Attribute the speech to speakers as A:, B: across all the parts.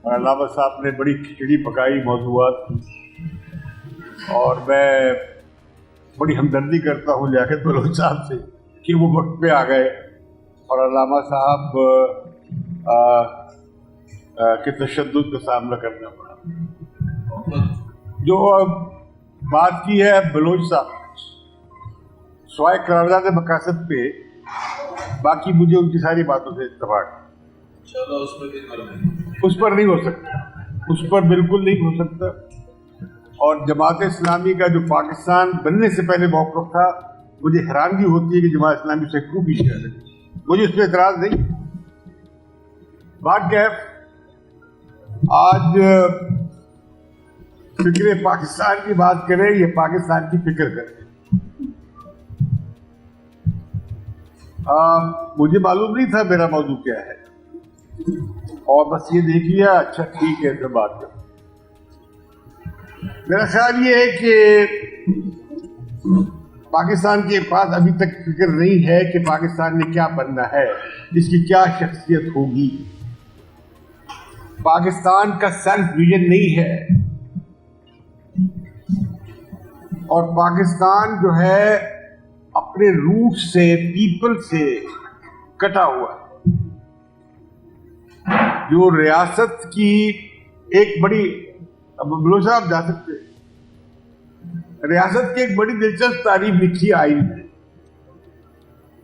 A: और अल्लामा साहब ने बड़ी खिचड़ी पकाई मौजूआत की, और मैं बड़ी हमदर्दी करता हूँ लियाकत बलोच साहब से कि वो वक्त पे आ गए और अल्लामा साहब के तशद्दुद का सामना करना पड़ा। जो बात की है बलोच साहब स्वाय करारदाद मकासद पे, बाकी मुझे उनकी सारी बातों से इत्तेफाक, उस पर नहीं हो सकता, उस पर बिल्कुल नहीं हो सकता। और जमात इस्लामी का जो पाकिस्तान बनने से पहले मौक़िफ़ था, मुझे हैरानगी होती है कि जमात इस्लामी से क्यों पीछे आ रही। मुझे इस पर एतराज़ नहीं। बात क्या है, आज फिक्र पाकिस्तान की बात करें, ये पाकिस्तान की फिक्र करें। मुझे मालूम नहीं था मेरा मौजू क्या है, और बस ये देख लिया, अच्छा ठीक है, फिर बात करें। मेरा ख्याल ये है कि पाकिस्तान के पास अभी तक फिक्र नहीं है कि पाकिस्तान ने क्या बनना है, इसकी क्या शख्सियत होगी। पाकिस्तान का सेल्फ विजन नहीं है, और पाकिस्तान जो है अपने रूट से, पीपल से कटा हुआ है। जो रियासत की एक बड़ी, अब बलोच साहब जा सकते हैं, रियासत की एक बड़ी दिलचस्प तारीफ लिखी आइन में,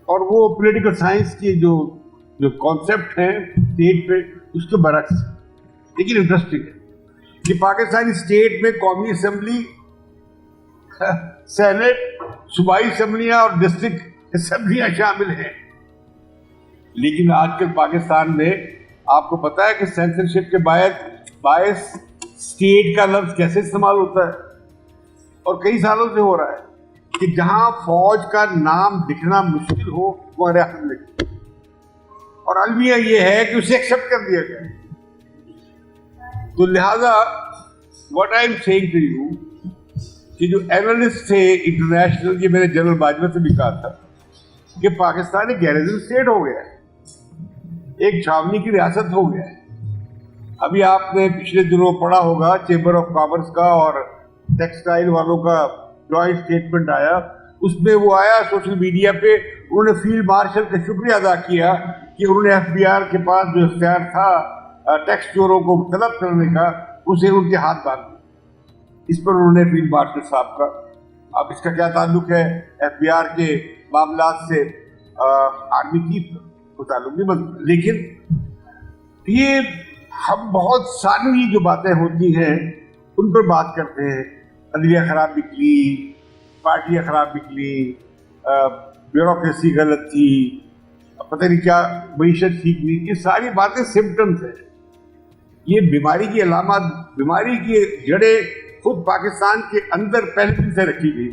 A: और वो पॉलिटिकल साइंस के जो कॉन्सेप्ट हैं स्टेट पे, उसके बरक्स। लेकिन इंटरेस्टिंग है कि पाकिस्तानी स्टेट में कौमी असेंबली, सेनेट, सूबाई असम्बलियाँ और डिस्ट्रिक्ट असम्बलियाँ शामिल हैं। लेकिन आजकल पाकिस्तान में आपको पता है कि सेंसरशिप के बायस स्टेट का लफ्ज कैसे इस्तेमाल होता है, और कई सालों से हो रहा है कि जहां फौज का नाम दिखना मुश्किल हो वह रियासत लिखे, और अलमिया यह है कि उसे एक्सेप्ट कर दिया जाए। तो लिहाजा what I am saying to you कि जो एनालिस्ट थे इंटरनेशनल, ये मैंने जनरल बाजवा से भी कहा था कि पाकिस्तान एक गैरिजन स्टेट हो गया है, एक छावनी की रियासत हो गया है। अभी आपने पिछले दिनों पढ़ा होगा चेंबर ऑफ कॉमर्स का और टेक्सटाइल वालों का जॉइंट स्टेटमेंट आया, उसमें वो आया सोशल मीडिया पे, उन्होंने फील्ड मार्शल का शुक्रिया अदा किया कि उन्होंने FBI के पास जो इख्तियार था टैक्स चोरों को तलब करने का, उसे उनके हाथ बांध दिया। इस पर उन्होंने फील्ड मार्शल साहब का, अब इसका क्या ताल्लुक है FBI के मामला से, आर्मी चीफ को ताल्लुक नहीं बनता। लेकिन ये हम बहुत सारी जो बातें होती हैं उन पर बात करते हैं, अदलिया खराब निकली, पार्टियाँ खराब निकली, ब्यूरोक्रेसी गलत थी, पता नहीं क्या, मईशत ठीक नहीं, ये सारी बातें सिम्टम्स हैं। ये बीमारी की अलामत, बीमारी की जड़ें खुद पाकिस्तान के अंदर पहले से रखी गई।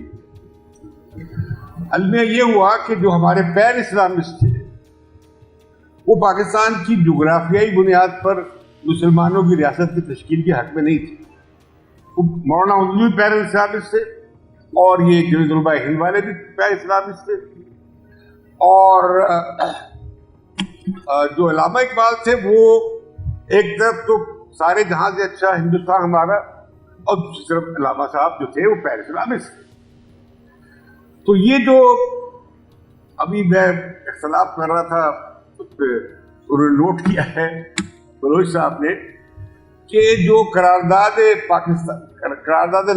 A: अलमिया ये हुआ कि जो हमारे पैर इस्लामिस्ट थे वो पाकिस्तान की जोग्राफियाई बुनियाद पर मुसलमानों की रियासत की तश्कील के हक में नहीं थे। वो मौलाना उजलवी पैर इस्लामिस्ट थे, और ये जुलबा हिंद वाले भी पैर इस्लामिस्ट थे, और जो अल्लामा इकबाल थे वो एक तरफ तो सारे जहां से अच्छा हिंदुस्तान हमारा, और दूसरी तरफ अल्लामा साहब जो थे वो पैर इस्लामिस्ट थे। तो ये जो अभी मैं इख्तलाफ कर रहा था, उन्होंने नोट किया है बलोच साहब ने कि जो करारदाद पाकिस्तान, करारदाद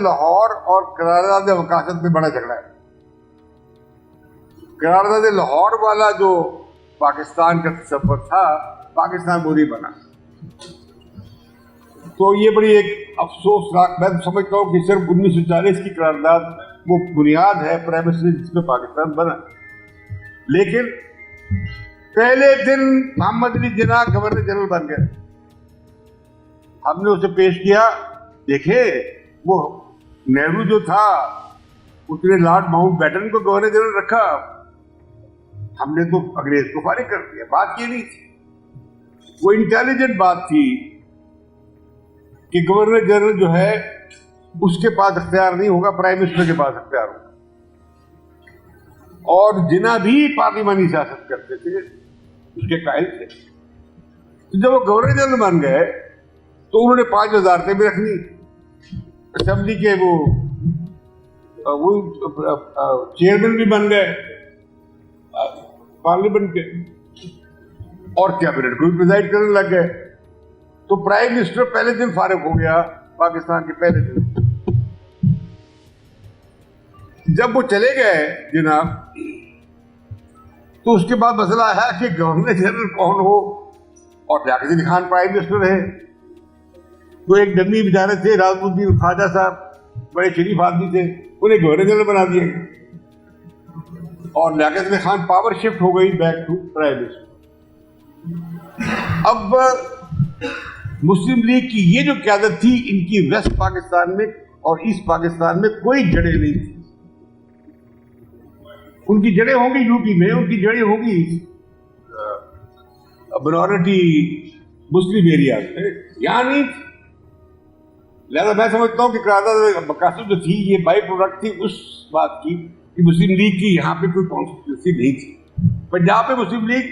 A: लाहौर और करारदाद मकासद में बड़ा झगड़ा है। करारदाद लाहौर वाला जो पाकिस्तान का तस्वर था, पाकिस्तान वो नहीं बना। तो ये बड़ी एक अफसोसनाक, मैं समझता हूँ कि सिर्फ 1940 की करारदाद वो बुनियाद है प्रेमिस जिसमें पाकिस्तान बना। लेकिन पहले दिन मोहम्मद अली जिन्ना गवर्नर जनरल बन गए। हमने उसे पेश किया, देखे वो नेहरू जो था उसने लॉर्ड माउंटबेटन को गवर्नर जनरल रखा, हमने तो अंग्रेज को फारिग कर दिया। बात ये नहीं थी, वो इंटेलिजेंट बात थी कि गवर्नर जनरल जो है उसके पास अख्तियार नहीं होगा, प्राइम मिनिस्टर के पास अख्तियार होगा। और जिन्ना भी पार्लिमानी सियासत करते थे, उसके कायल थे। तो जब वो गवर्नर जनरल बन गए तो उन्होंने 5 वजारतें भी रखनी, असेंबली के वो चेयरमैन भी बन गए पार्लियामेंट के, और कैबिनेट को भी प्रिजाइड करने लग गए। तो प्राइम मिनिस्टर पहले दिन फारिग हो गया, पाकिस्तान के पहले दिन। जब वो चले गए जनाब, तो उसके बाद मसला आया कि गवर्नर जनरल कौन हो, और लियाकत अली खान प्राइम मिनिस्टर है। तो एक डमी बेचारे थे राजमुद्दीन ख्वाजा साहब, बड़े शरीफ आदमी थे, उन्हें गवर्नर जनरल बना दिया, और लियाकत अली खान पावर शिफ्ट हो गई बैक टू प्राइम मिनिस्टर। अब मुस्लिम लीग की ये जो क़यादत थी, इनकी वेस्ट पाकिस्तान में और ईस्ट पाकिस्तान में कोई जड़ें नहीं थी। उनकी जड़ें होंगी यूपी में, उनकी जड़ें होंगी मिनॉरिटी मुस्लिम एरिया में, यहाँ नहीं। लिहाजा मैं समझता हूँ कि करारदाद मकासद जो थी, ये बाई प्रोडक्ट थी उस बात की कि मुस्लिम लीग की यहाँ पे कोई कॉन्स्टिट्यूंसी नहीं थी। पंजाब में मुस्लिम लीग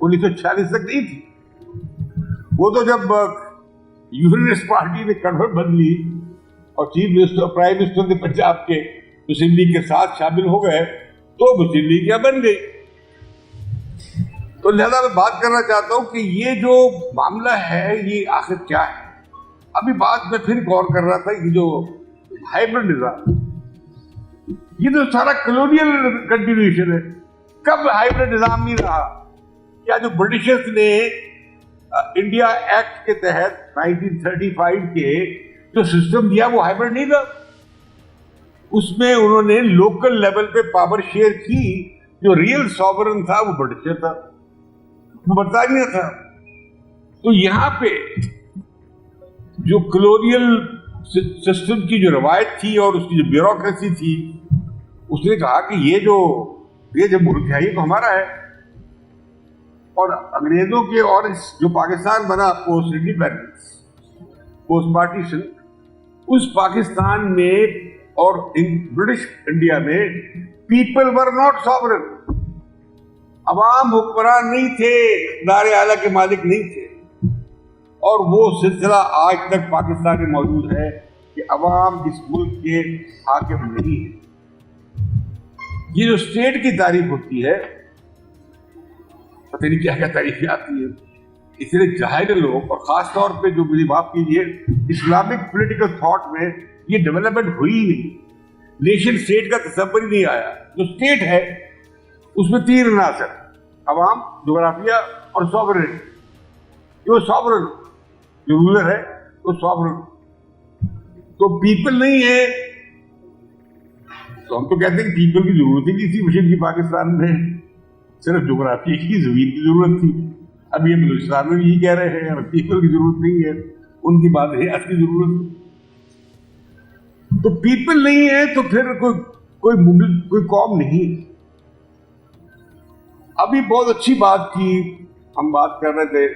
A: 1946 तक नहीं थी। वो तो जब यूनियनिस्ट पार्टी ने कन्वर्ट बदली और चीफ मिनिस्टर प्राइम मिनिस्टर ने पंजाब के मुस्लिम लीग के साथ शामिल हो गए, तो मुस्लिम लीग यहाँ बन गई। तो लिहाजा मैं बात करना चाहता हूँ कि ये जो मामला है ये आखिर क्या है। अभी बात मैं फिर गौर कर रहा था, ये जो हाइब्रिड निजाम, ये तो सारा कॉलोनियल कंटिन्यूएशन है। कब हाइब्रिड निजाम नहीं रहा? क्या जो ब्रिटिशर्स ने इंडिया एक्ट के तहत 1935 के जो सिस्टम दिया वो हाइब्रिड नहीं था? उसमें उन्होंने लोकल लेवल पे पावर शेयर की। जो रियल सॉवरन था वो ब्रिटिशर था, वो बरतानिया था। तो यहाँ पे जो कॉलोनियल सिस्टम की जो रवायत थी और उसकी जो ब्यूरोक्रेसी थी, उसने कहा कि ये जो मुल्क है ये तो हमारा है। और अंग्रेजों के और जो पाकिस्तान बना पोस्ट इंडिपेंडेंस, पोस्ट पार्टीशन, उस पाकिस्तान में और ब्रिटिश इंडिया में पीपल वर नॉट सॉवरन, अवाम हुक्मरान नहीं थे, दारे आला के मालिक नहीं थे। और वो सिलसिला आज तक पाकिस्तान में मौजूद है कि अवाम इस मुल्क के हाकिम नहीं है। ये जो स्टेट की तारीफ होती है, पता नहीं क्या क्या तारीफें आती है, इसलिए जाहिर लोग, और खास तौर पे जो मुझे माफ कीजिए इस्लामिक पॉलिटिकल थॉट में ये डेवलपमेंट हुई ही नहीं। नेशन स्टेट का तस्वर ही नहीं आया। जो स्टेट है उसमें 3 अनासर, अवाम, जोग्राफिया और सॉवरेन। जो सॉवरेन जो रूलर है वो सॉवरेन, तो पीपल नहीं है। तो हम तो कहते हैं कि पीपल की जरूरत ही नहीं थी मुस्लिम की पाकिस्तान में, सिर्फ जोग्राफी की जमीन की जरूरत थी। अब ये बलूचिस्तान में यही कह रहे हैं, पीपल की जरूरत नहीं है, उनकी बात है आज की जरूरत। तो पीपल नहीं है तो फिर कोई कौम नहीं। अभी बहुत अच्छी बात की, हम बात कर रहे थे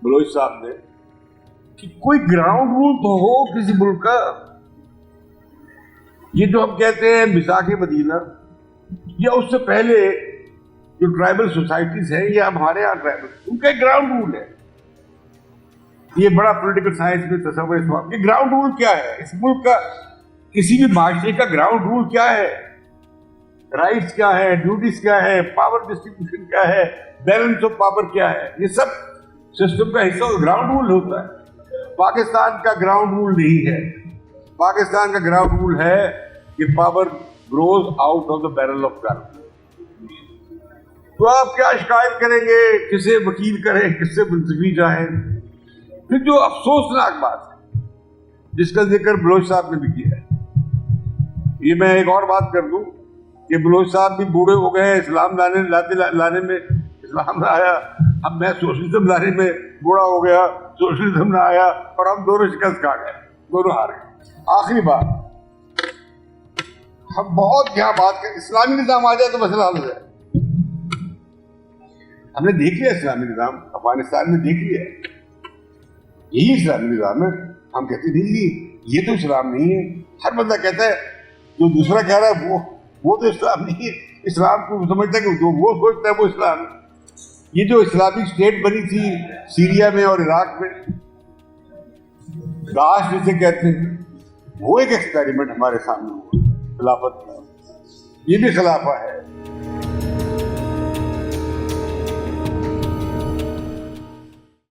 A: बलोच साहब ने, कि कोई ग्राउंड रूल तो हो किसी मुल्क का। ये जो हम कहते हैं मिसाके मदीना, या उससे पहले जो ट्राइबल सोसाइटीज हैं, या हमारे यहाँ ट्राइबल, उनका एक ग्राउंड रूल है। ये बड़ा पॉलिटिकल साइंस में तस्वर है कि ग्राउंड रूल क्या है इस मुल्क का, किसी भी माशरे का ग्राउंड रूल क्या है, राइट्स क्या है, ड्यूटीज क्या है, पावर डिस्ट्रीब्यूशन क्या है, बैलेंस ऑफ पावर क्या है, ये सब सिस्टम का हिस्सा ग्राउंड रूल होता है। पाकिस्तान का ग्राउंड रूल नहीं है। पाकिस्तान का ग्राउंड रूल है कि power grows out of the barrel of gun. तो आप क्या शिकायत करेंगे, किसे वकील करें, किससे मुंतफी चाहें। फिर जो अफसोसनाक बात है जिसका जिक्र बलोच साहब ने भी किया है, ये मैं एक और बात कर दूं कि बलोच साहब भी बूढ़े हो गए, इस्लाम लाने में इस्लाम ना आया। अब मैं सोशलिज्म लाने में बूढ़ा हो गया, सोशलिज्म ना आया, और हम दोनों शिकस्त खा गए, दोनों हार गए। आखिरी बात, हम बहुत यहाँ बात कर, इस्लामी निजाम आ जाए तो मसला हल हो जाए। हमने देख लिया इस्लामी निजाम, अफगानिस्तान में देख लिया, यही इस्लामी निजाम है। हम कहते नहीं ये तो इस्लाम नहीं है। हर बंदा कहता है, जो दूसरा कह रहा है वो तो इस्लाम नहीं है। इस्लाम को समझता है कि जो वो सोचता है वो इस्लाम है। ये जो इस्लामिक स्टेट बनी थी सीरिया में और इराक में, दाश जिसे कहते हैं, वो एक एक्सपेरिमेंट हमारे सामने हुआ खिलाफत का। ये भी खिलाफा है।